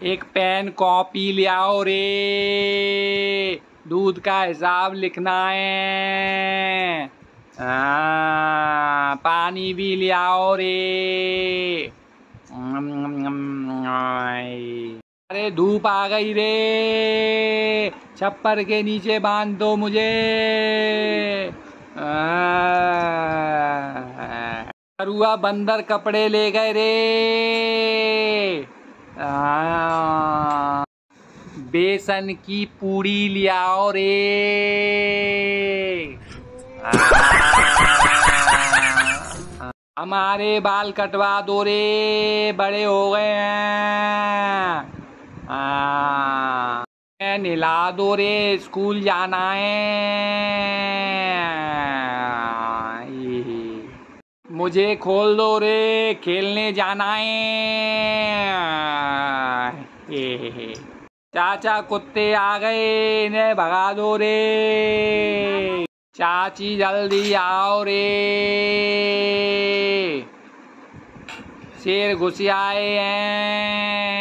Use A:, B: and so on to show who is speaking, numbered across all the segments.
A: एक pen copy ले आओ रे, दूध का हिसाब लिखना है। पानी भी ले आओ रे। अरे धूप आ गई रे, छप्पर के नीचे बांध दो मुझे। करुआ बंदर कपड़े ले गए रे। बेसन की पूड़ी ले आओ रे। हमारे बाल कटवा दो रे, बड़े हो गए हैं। नहला दो रे, स्कूल जाना है। मुझे खोल दो रे, खेलने जाना है। चाचा कुत्ते आ गए, इन्हें भगा दो रे। चाची जल्दी आओ रे, शेर घुस आए हैं।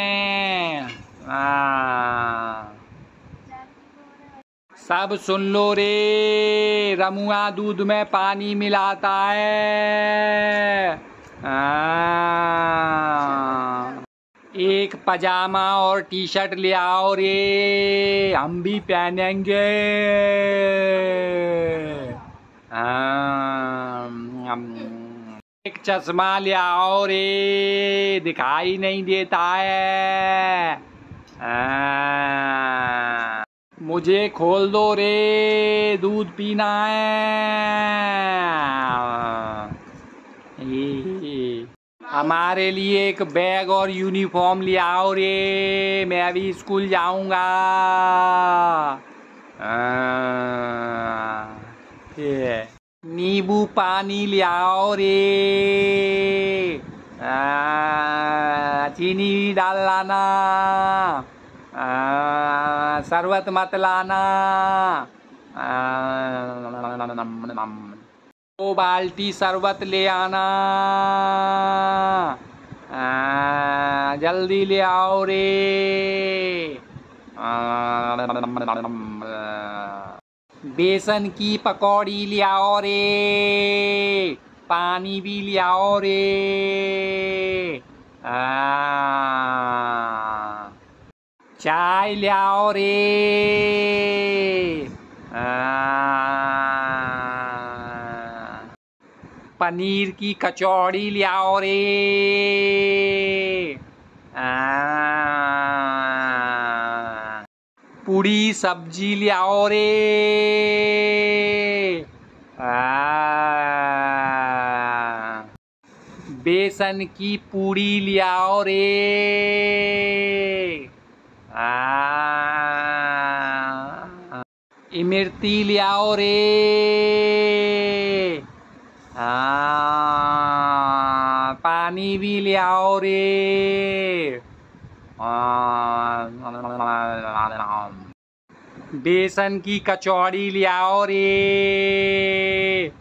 A: सब सुन लो रे, रमुआ दूध में पानी मिलाता है। एक पजामा और टी शर्ट ले आओ रे, हम भी पहनेंगे। एक चश्मा ले आओ रे, दिखाई नहीं देता है। मुझे खोल दो रे, दूध पीना है। हमारे लिए एक बैग और यूनिफॉर्म ले आओ रे, मैं अभी स्कूल जाऊंगा। नींबू पानी ले आओ रे। चीनी डाल लाना, शरबत मत लाना। 2 बाल्टी शरबत ले आना। जल्दी ले आओ रे। बेसन की पकौड़ी ले आओ रे, पानी भी ले आओ रे। चाय ले आओ रे। पनीर की कचौड़ी ले आओ रे। पूड़ी सब्जी ले आओ रे। बेसन की पूड़ी ले आओ रे। इमरती ले आओ रे। पानी भी ले आओ रे। बेसन की कचौड़ी ले आओ रे।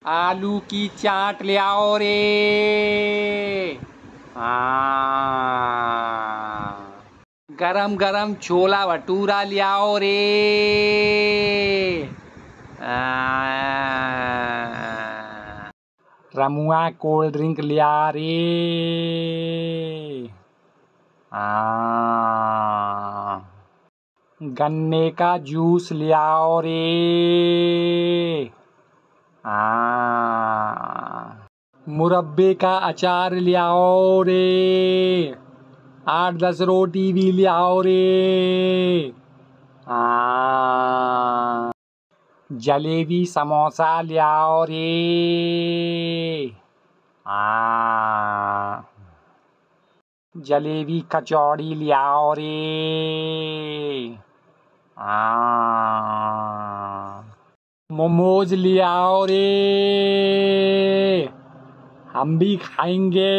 A: आलू की चाट ले आओ रे। गरम गरम छोला भटूरा ले आओ रे। रमुआ कोल्ड ड्रिंक ले आ रे। गन्ने का जूस ले आओ रे। मुरब्बे का अचार ले आओ रे। 8-10 रोटी भी ले आओ रे। जलेबी समोसा ले आओ रे। जलेबी कचौड़ी ले आओ रे। मोमोज ले आओ रे, हम भी खाएंगे।